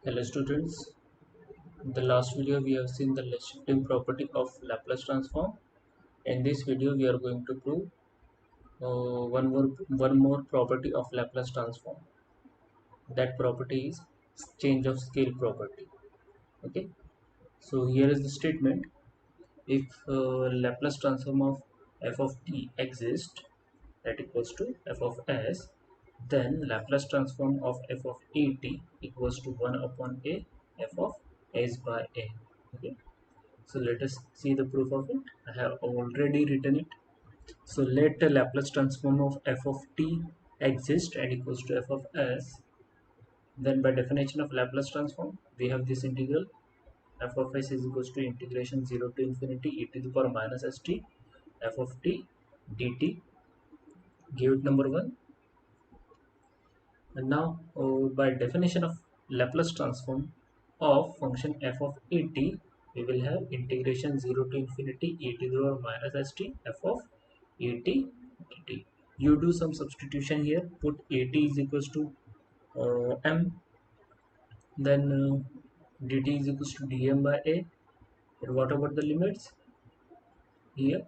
Hello students, in the last video we have seen the shifting property of Laplace transform. In this video we are going to prove one more property of Laplace transform. That property is change of scale property. Okay, so here is the statement: if Laplace transform of f of t exists, that equals to f of s, then Laplace transform of f of at equals to 1 upon a f of s by a. Okay, so let us see the proof of it. I have already written it. So let the Laplace transform of f of t exist and equals to f of s. Then by definition of Laplace transform, we have this integral f of s is equals to integration 0 to infinity e to the power minus st f of t dt. Give it number 1. And now by definition of Laplace transform of function f of at, we will have integration 0 to infinity e to the power minus st f of at dt. You do some substitution here, put at is equals to m, then dt is equals to dm by a. And what about the limits? Here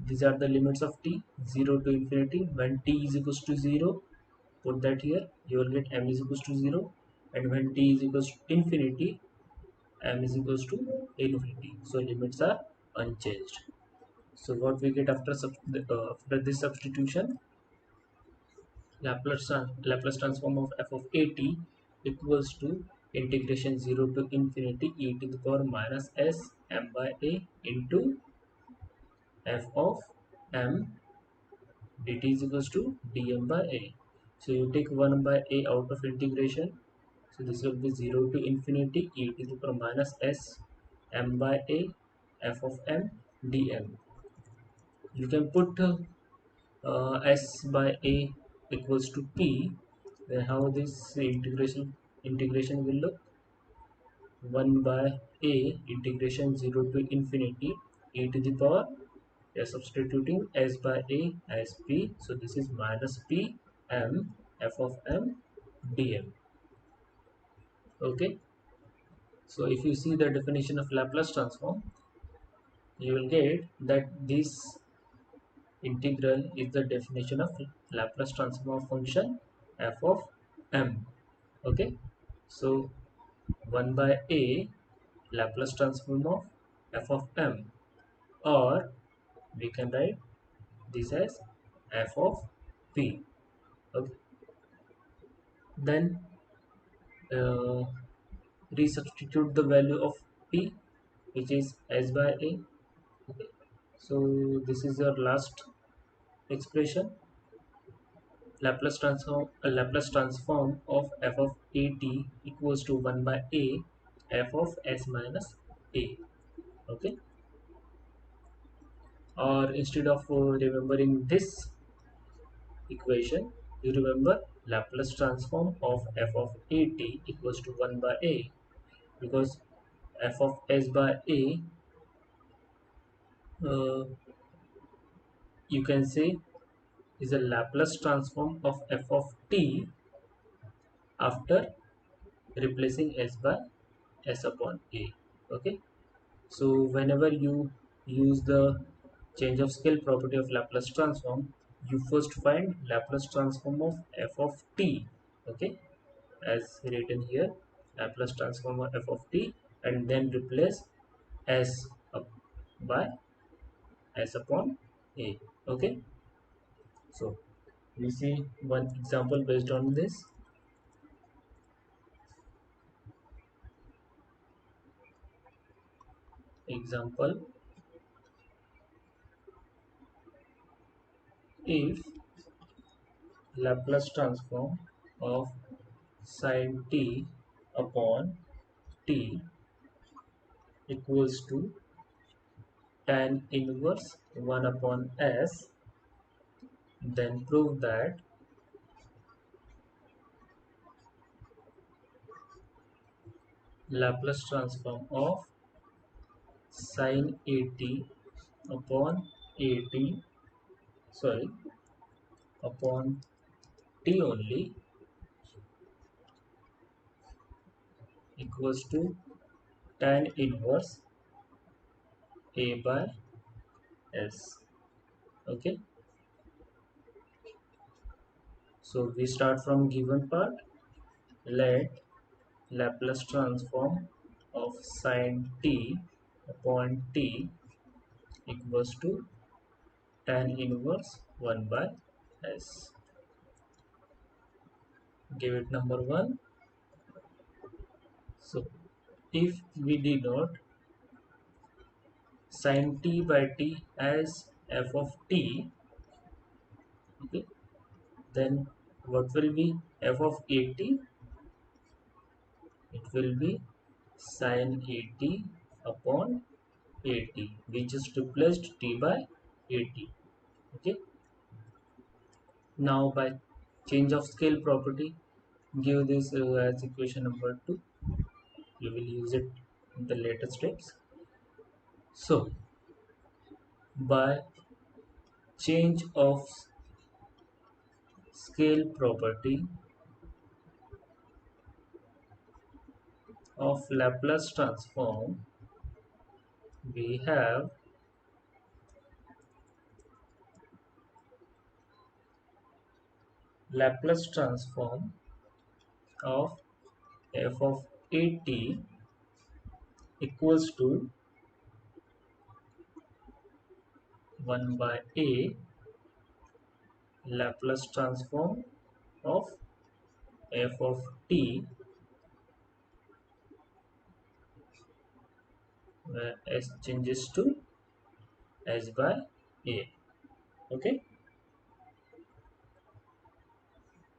these are the limits of t 0 to infinity. When t is equals to 0, put that here, you will get m is equals to 0, and when t is equals to infinity, m is equals to infinity. So limits are unchanged. So what we get after this substitution: Laplace transform of f of at equals to integration 0 to infinity e to the power minus s m by a into f of m dt is equals to dm by a. So you take 1 by a out of integration. So this will be 0 to infinity e to the power minus s m by a f of m dm. You can put s by a equals to p. Then how this integration will look: 1 by a integration 0 to infinity e to the power, we are substituting s by a as p, so this is minus p m f of m dm. Okay, so if you see the definition of Laplace transform, you will get that this integral is the definition of Laplace transform of function f of m. Okay, so 1 by a Laplace transform of f of m, or we can write this as f of p. Okay, then uh, resubstitute the value of p, which is s by a. Okay, so this is your last expression. Laplace transform of f of at equals to 1 by a f of s minus a. Okay, or instead of remembering this equation, you remember Laplace transform of f of at equals to 1 by a, because f of s by a, uh, you can say, is a Laplace transform of f of t after replacing s by s upon a. Okay, so whenever you use the change of scale property of Laplace transform, you first find Laplace transform of f of t. Okay, as written here, Laplace transform of f of t, and then replace s up by s upon a. Okay, so we see one example based on this. Example: if Laplace transform of sin t upon t equals to tan inverse 1 upon s, then prove that Laplace transform of sin at upon at, sorry, upon t only equals to tan inverse A by S. Okay, so we start from given part. Let Laplace transform of sin t upon t equals to tan inverse 1 by S. Give it number 1. So if we denote sin t by t as f of t, okay, then what will be f of at? It will be sin at upon at. We just replaced t by at. Okay, now by change of scale property, give this as equation number 2. You will use it in the later steps. So by change of scale property of Laplace transform, we have Laplace transform of f of at equals to 1 by a Laplace transform of f of t, where s changes to s by a. Okay,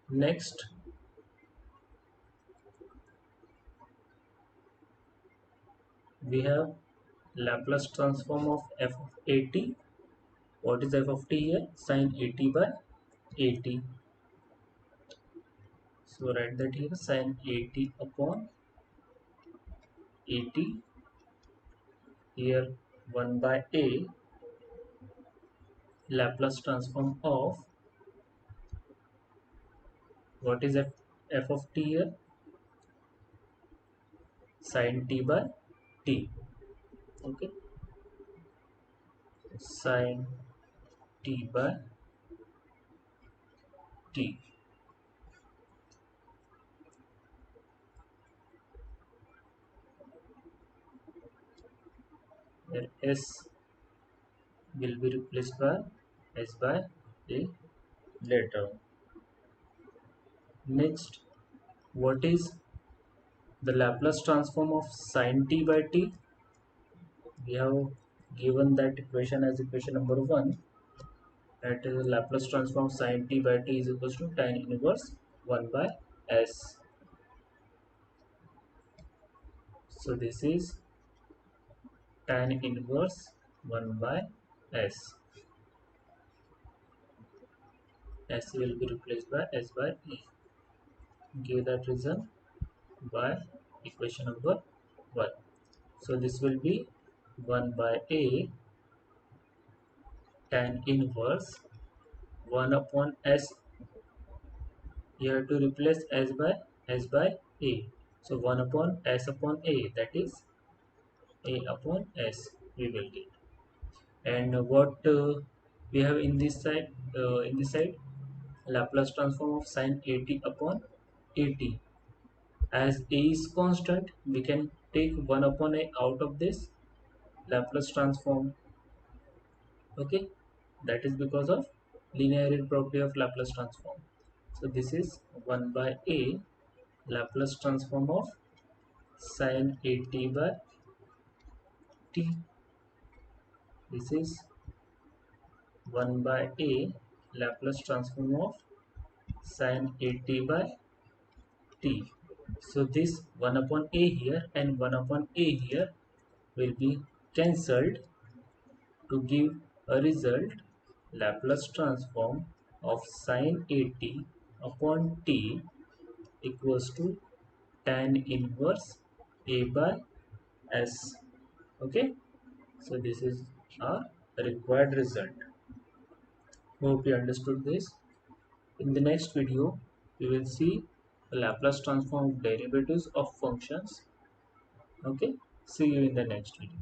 next we have Laplace transform of f of at. What is f of t here? Sin at by at. So write that here, sin at upon at, here 1 by a Laplace transform of, what is f of t here? Sin t by t. Okay, sin t by t, where s will be replaced by s by a later. Next, what is the Laplace transform of sin t by t? We have given that equation as equation number 1. That is Laplace transform sin t by t is equals to tan inverse 1 by s. So this is tan inverse 1 by s. S will be replaced by s by e. Give that reason by equation number 1. So this will be 1 by a tan inverse 1 upon s. You have to replace s by a. So 1 upon s upon a, that is a upon s we will get. And what we have in this side, Laplace transform of sin at upon at. As a is constant, we can take 1 upon a out of this Laplace transform. Okay, that is because of linearity property of Laplace transform. So this is 1 by a Laplace transform of sin at by t. This is 1 by a Laplace transform of sin at by t. So this 1 upon a here and 1 upon a here will be cancelled to give a result Laplace transform of sin at upon t equals to tan inverse a by s. Okay, so this is our required result. Hope you understood this. In the next video we will see the Laplace transform of derivatives of functions Okay, see you in the next video.